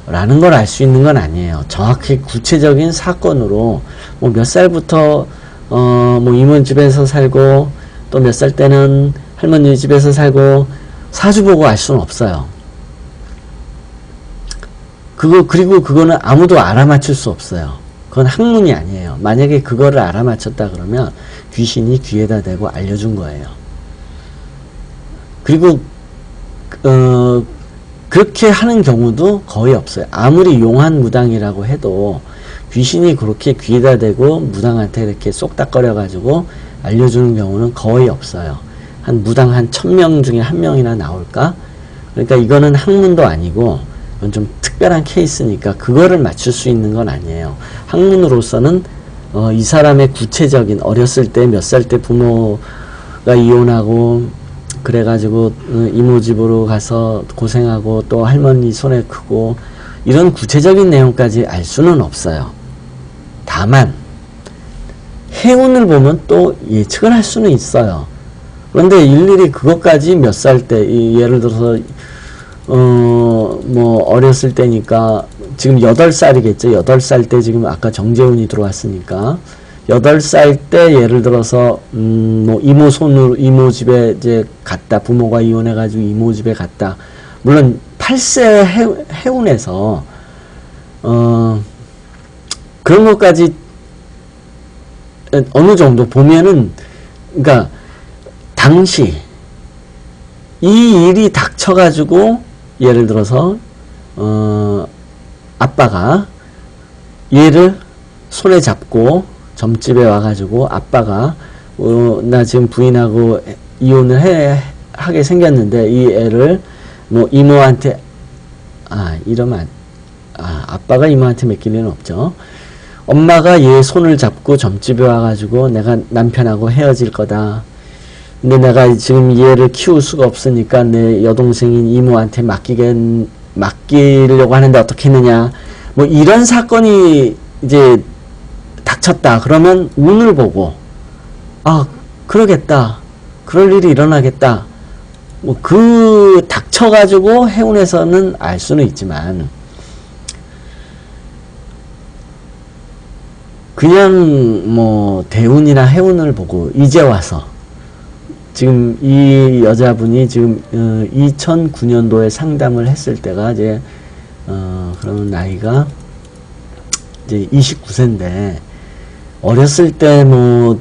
S1: 라는 걸 알 수 있는 건 아니에요. 정확히 구체적인 사건으로 뭐 몇 살부터 뭐 이모 집에서 살고 또 몇 살 때는 할머니 집에서 살고 사주 보고 알 수는 없어요. 그리고 그거는 아무도 알아맞힐 수 없어요. 그건 학문이 아니에요. 만약에 그거를 알아맞혔다 그러면 귀신이 귀에다 대고 알려준 거예요. 그리고 그렇게 하는 경우도 거의 없어요. 아무리 용한 무당이라고 해도 귀신이 그렇게 귀에다 대고 무당한테 이렇게 쏙닥거려 가지고 알려주는 경우는 거의 없어요. 한 무당 한 1000명 중에 1명이나 나올까? 그러니까 이거는 학문도 아니고 이건 좀 특별한 케이스니까 그거를 맞출 수 있는 건 아니에요. 학문으로서는 이 사람의 구체적인 어렸을 때 몇 살 때 부모가 이혼하고 그래가지고 이모 집으로 가서 고생하고 또 할머니 손에 크고 이런 구체적인 내용까지 알 수는 없어요. 다만 해운을 보면 또 예측을 할 수는 있어요. 그런데 일일이 그것까지 몇 살 때, 예를 들어서 뭐 어렸을 때니까 지금 8살이겠죠. 8살 때 지금 아까 정재훈이 들어왔으니까 8살 때 예를 들어서 뭐 이모 집에 이제 갔다. 부모가 이혼해 가지고 이모 집에 갔다. 물론 8세 해운에서 그런 것까지 어느 정도 보면은, 그러니까 당시 이 일이 닥쳐가지고 예를 들어서 아빠가 얘를 손에 잡고 점집에 와가지고 아빠가 나 지금 부인하고 이혼을 하게 생겼는데 이 애를 뭐 이모한테 이러면 아빠가 이모한테 맡길 리는 없죠. 엄마가 얘 손을 잡고 점집에 와가지고 내가 남편하고 헤어질 거다. 근데 내가 지금 얘를 키울 수가 없으니까 내 여동생인 이모한테 맡기려고 하는데 어떻게 했느냐. 뭐 이런 사건이 이제 닥쳤다. 그러면 운을 보고 그러겠다. 그럴 일이 일어나겠다. 뭐 닥쳐가지고 해운에서는 알 수는 있지만 그냥 뭐 대운이나 해운을 보고 이제 와서 지금 이 여자분이 지금 2009년도에 상담을 했을 때가 이제 그러면 나이가 이제 29세인데 어렸을 때 뭐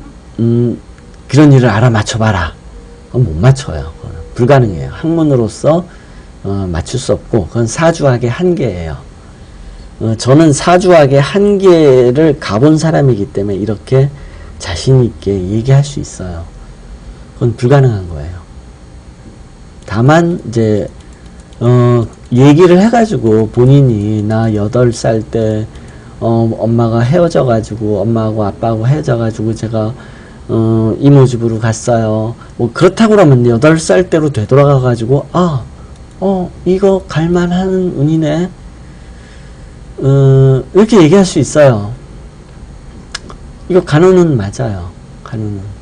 S1: 그런 일을 알아맞혀봐라. 그건 못 맞춰요. 그건 불가능해요. 학문으로서 맞출 수 없고 그건 사주학의 한계예요. 저는 사주학의 한계를 가본 사람이기 때문에 이렇게 자신 있게 얘기할 수 있어요. 그건 불가능한 거예요. 다만 이제 얘기를 해가지고 본인이 나 8살 때 엄마가 헤어져가지고 엄마하고 아빠하고 헤어져가지고 제가 이모 집으로 갔어요. 뭐 그렇다고 그러면 8살 때로 되돌아가가지고 이거 갈만한 운이네. 이렇게 얘기할 수 있어요. 이거 간운은 맞아요. 간운은.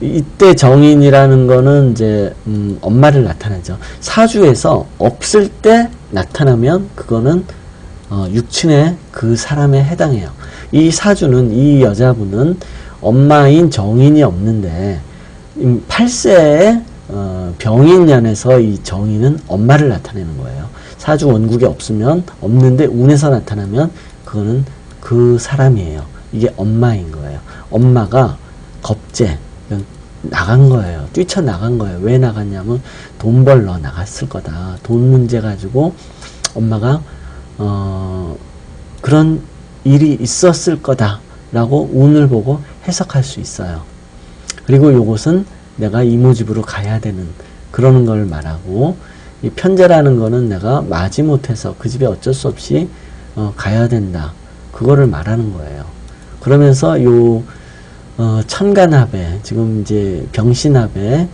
S1: 이때 정인이라는 거는 이제 엄마를 나타내죠. 사주에서 없을 때 나타나면 그거는 육친의 그 사람에 해당해요. 이 사주는 이 여자분은 엄마인 정인이 없는데 8세의 병인년에서 이 정인은 엄마를 나타내는 거예요. 사주 원국에 없으면 없는데 운에서 나타나면 그거는 그 사람이에요. 이게 엄마인 거예요. 엄마가 겁제 나간 거예요. 뛰쳐나간 거예요. 왜 나갔냐면 돈 벌러 나갔을 거다. 돈 문제 가지고 엄마가 그런 일이 있었을 거다 라고 운을 보고 해석할 수 있어요. 그리고 요것은 내가 이모 집으로 가야 되는 그러는 걸 말하고, 이 편제라는 거는 내가 마지못해서 그 집에 어쩔 수 없이 가야 된다. 그거를 말하는 거예요. 그러면서 요 천간합에 지금 이제 병신합에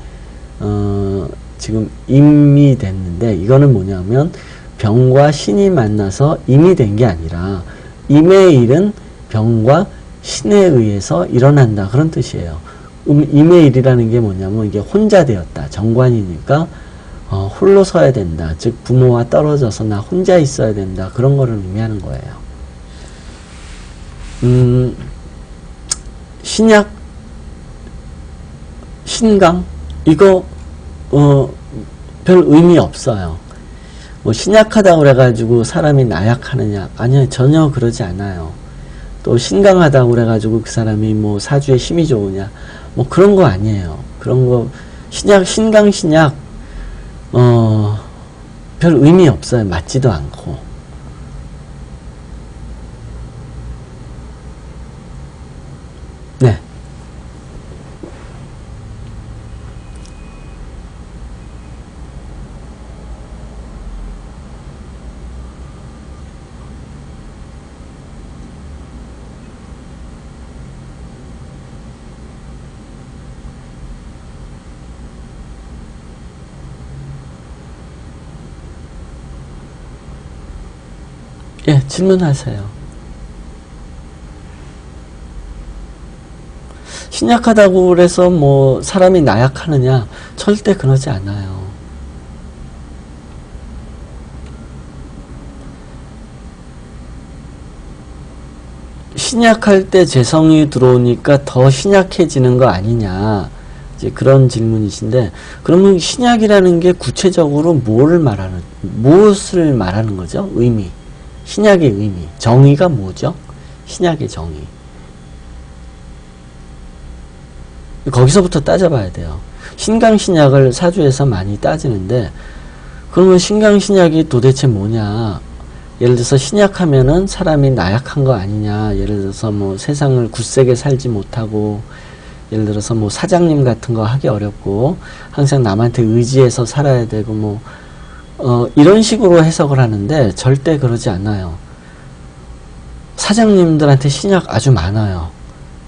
S1: 지금 임이 됐는데, 이거는 뭐냐면 병과 신이 만나서 임이 된 게 아니라 임의 일은 병과 신에 의해서 일어난다, 그런 뜻이에요. 임의 일이라는 게 뭐냐면 이게 혼자 되었다. 정관이니까 홀로 서야 된다. 즉 부모와 떨어져서 나 혼자 있어야 된다. 그런 거를 의미하는 거예요. 신약, 신강 이거 별 의미 없어요. 뭐 신약하다고 그래가지고 사람이 나약하느냐? 아니요, 전혀 그러지 않아요. 또 신강하다고 그래가지고 그 사람이 뭐 사주에 힘이 좋으냐? 뭐 그런 거 아니에요. 그런 거 신강 신약 별 의미 없어요. 맞지도 않고. 네. 예, 질문하세요. 신약하다고 그래서 뭐 사람이 나약하느냐? 절대 그러지 않아요. 신약할 때 재성이 들어오니까 더 신약해지는 거 아니냐? 이제 그런 질문이신데, 그러면 신약이라는 게 구체적으로 무엇을 말하는 거죠? 의미. 신약의 의미. 정의가 뭐죠? 신약의 정의. 거기서부터 따져봐야 돼요. 신강신약을 사주에서 많이 따지는데, 그러면 신강신약이 도대체 뭐냐? 예를 들어서 신약하면은 사람이 나약한 거 아니냐? 예를 들어서 뭐 세상을 굳세게 살지 못하고, 예를 들어서 뭐 사장님 같은 거 하기 어렵고, 항상 남한테 의지해서 살아야 되고, 뭐 이런 식으로 해석을 하는데 절대 그러지 않아요. 사장님들한테 신약 아주 많아요.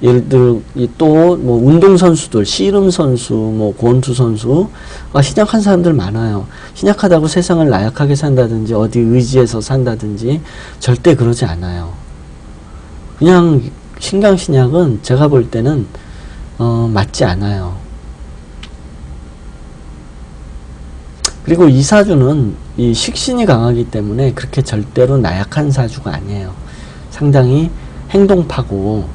S1: 예를 들어 또 뭐 운동선수들, 씨름선수, 뭐 권투선수 신약한 사람들 많아요. 신약하다고 세상을 나약하게 산다든지 어디 의지해서 산다든지 절대 그러지 않아요. 그냥 신강신약은 제가 볼 때는 맞지 않아요. 그리고 이 사주는 이 식신이 강하기 때문에 그렇게 절대로 나약한 사주가 아니에요. 상당히 행동파고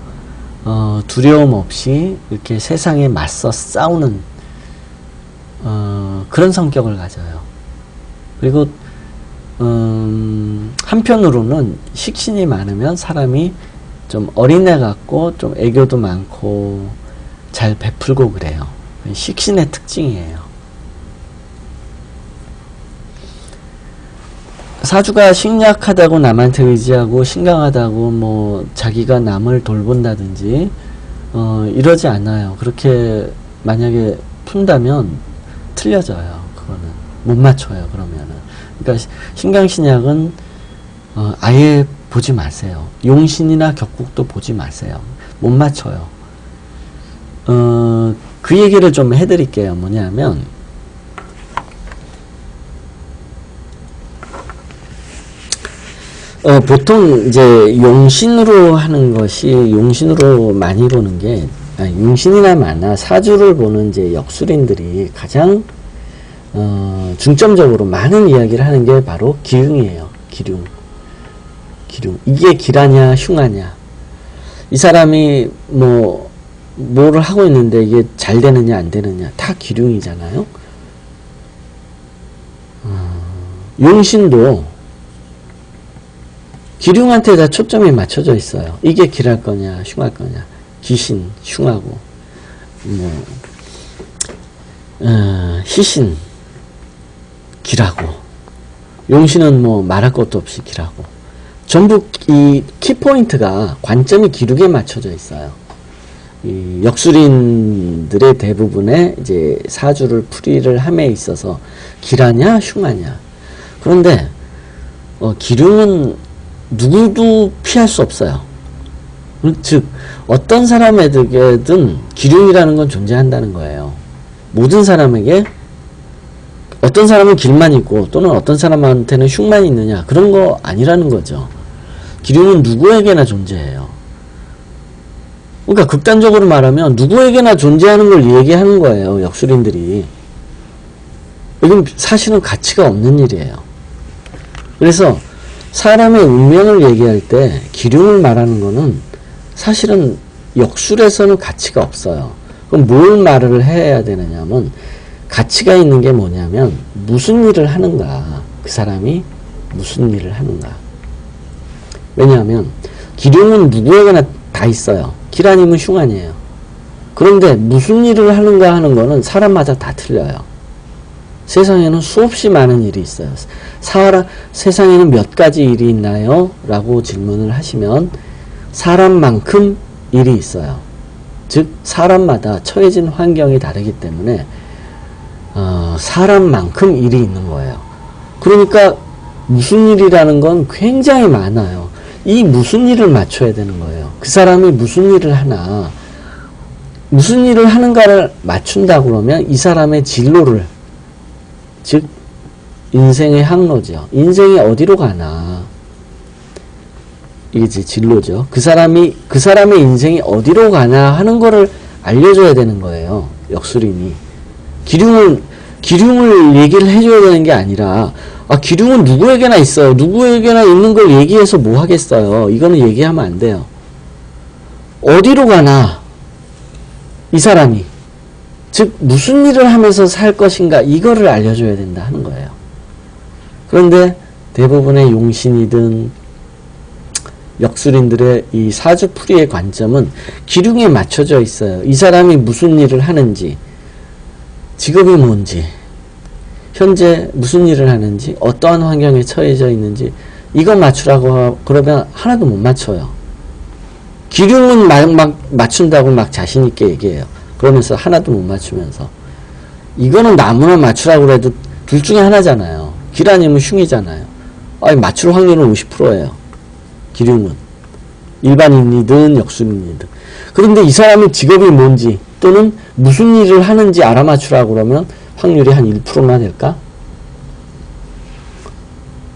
S1: 두려움 없이 이렇게 세상에 맞서 싸우는 그런 성격을 가져요. 그리고 한편으로는 식신이 많으면 사람이 좀 어린애 같고 좀 애교도 많고 잘 베풀고 그래요. 식신의 특징이에요. 사주가 신약하다고 남한테 의지하고 신강하다고 뭐 자기가 남을 돌본다든지 이러지 않아요. 그렇게 만약에 푼다면 틀려져요. 그거는 못 맞춰요. 그러면은 그러니까 신강신약은 아예 보지 마세요. 용신이나 격국도 보지 마세요. 못 맞춰요. 그 얘기를 좀 해드릴게요. 뭐냐면 보통 이제 용신으로 하는 것이 용신으로 많이 보는 게 용신이나 만화 사주를 보는 이제 역술인들이 가장 중점적으로 많은 이야기를 하는 게 바로 기흉이에요. 기흉. 이게 기라냐 흉하냐. 이 사람이 뭐를 하고 있는데 이게 잘 되느냐 안 되느냐 다 기흉이잖아요. 용신도 기륭한테 다 초점이 맞춰져 있어요. 이게 길할 거냐 흉할 거냐. 기신 흉하고 희신 길하고 용신은 뭐 말할 것도 없이 길하고 전부 이 키포인트가 관점이 기룩에 맞춰져 있어요. 이 역술인들의 대부분의 이제 사주를 풀이를 함에 있어서 길하냐 흉하냐. 그런데 기륭은 누구도 피할 수 없어요. 즉 어떤 사람에게든 기륭이라는 건 존재한다는 거예요. 모든 사람에게 어떤 사람은 길만 있고 또는 어떤 사람한테는 흉만 있느냐 그런 거 아니라는 거죠. 기륭은 누구에게나 존재해요. 그러니까 극단적으로 말하면 누구에게나 존재하는 걸 얘기하는 거예요. 역술인들이. 이건 사실은 가치가 없는 일이에요. 그래서 사람의 운명을 얘기할 때 기륭을 말하는 거는 사실은 역술에서는 가치가 없어요. 그럼 뭘 말을 해야 되느냐면 가치가 있는 게 뭐냐면 무슨 일을 하는가. 그 사람이 무슨 일을 하는가. 왜냐하면 기륭은 누구에게나 다 있어요. 기라님은 흉안이에요. 그런데 무슨 일을 하는가 하는 거는 사람마다 다 틀려요. 세상에는 수없이 많은 일이 있어요. 세상에는 몇 가지 일이 있나요? 라고 질문을 하시면 사람만큼 일이 있어요. 즉 사람마다 처해진 환경이 다르기 때문에 사람만큼 일이 있는 거예요. 그러니까 무슨 일이라는 건 굉장히 많아요. 이 무슨 일을 맞춰야 되는 거예요. 그 사람이 무슨 일을 하나, 무슨 일을 하는가를 맞춘다 그러면 이 사람의 진로를, 즉 인생의 항로죠. 인생이 어디로 가나, 이게 제 진로죠. 그 사람의 인생이 어디로 가나 하는 거를 알려줘야 되는 거예요. 역술인이. 기륭을 얘기를 해줘야 되는 게 아니라, 기륭은 누구에게나 있어요. 누구에게나 있는 걸 얘기해서 뭐 하겠어요. 이거는 얘기하면 안 돼요. 어디로 가나 이 사람이, 즉 무슨 일을 하면서 살 것인가, 이거를 알려줘야 된다 하는 거예요. 그런데 대부분의 용신이든 역술인들의 이 사주풀이의 관점은 기륭에 맞춰져 있어요. 이 사람이 무슨 일을 하는지, 직업이 뭔지, 현재 무슨 일을 하는지, 어떠한 환경에 처해져 있는지, 이거 맞추라고 그러면 하나도 못 맞춰요. 기륭은 막 맞춘다고 막 자신있게 얘기해요. 그러면서 하나도 못 맞추면서. 이거는 아무나 맞추라고 해도 둘 중에 하나잖아요. 기라님은 흉이잖아요. 맞출 확률은 50%예요. 기륭은. 일반인이든 역술인이든. 그런데 이 사람의 직업이 뭔지 또는 무슨 일을 하는지 알아맞추라고 그러면 확률이 한 1%나 될까?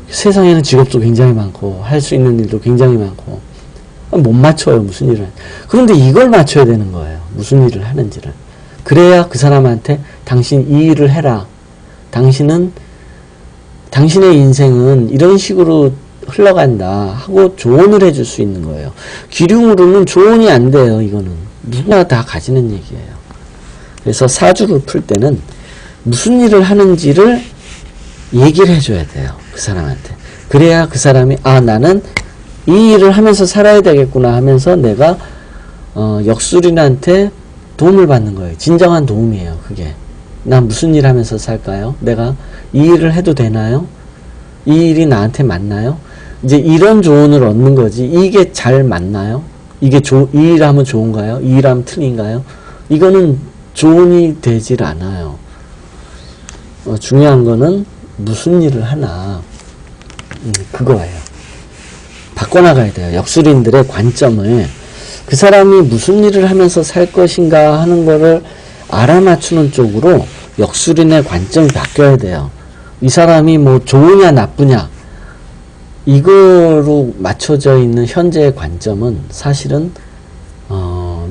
S1: 세상에는 직업도 굉장히 많고 할 수 있는 일도 굉장히 많고 못 맞춰요. 무슨 일을. 그런데 이걸 맞춰야 되는 거예요. 무슨 일을 하는지를. 그래야 그 사람한테 당신 이 일을 해라. 당신의 인생은 이런 식으로 흘러간다 하고 조언을 해줄 수 있는 거예요. 기륭으로는 조언이 안 돼요. 이거는 누구나 다 가지는 얘기예요. 그래서 사주를 풀 때는 무슨 일을 하는지를 얘기를 해줘야 돼요. 그 사람한테. 그래야 그 사람이 나는 이 일을 하면서 살아야 되겠구나 하면서 내가 역술인한테 도움을 받는 거예요. 진정한 도움이에요. 그게. 나 무슨 일 하면서 살까요? 내가 이 일을 해도 되나요? 이 일이 나한테 맞나요? 이제 이런 조언을 얻는 거지. 이게 잘 맞나요? 이 일 하면 좋은가요? 이 일 하면 틀린가요? 이거는 조언이 되질 않아요. 중요한 거는 무슨 일을 하나, 그거예요. 바꿔나가야 돼요. 역술인들의 관점을. 그 사람이 무슨 일을 하면서 살 것인가 하는 거를 알아맞추는 쪽으로 역술인의 관점이 바뀌어야 돼요. 이 사람이 뭐 좋으냐 나쁘냐 이거로 맞춰져 있는 현재의 관점은 사실은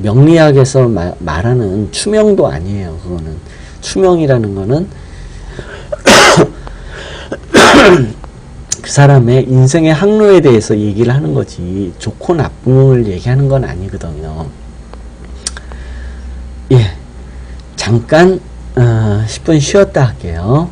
S1: 명리학에서 말하는 추명도 아니에요. 그거는 추명이라는 거는 그 사람의 인생의 항로에 대해서 얘기를 하는 거지 좋고 나쁨을 얘기하는 건 아니거든요. 예, 잠깐 10분 쉬었다 할게요.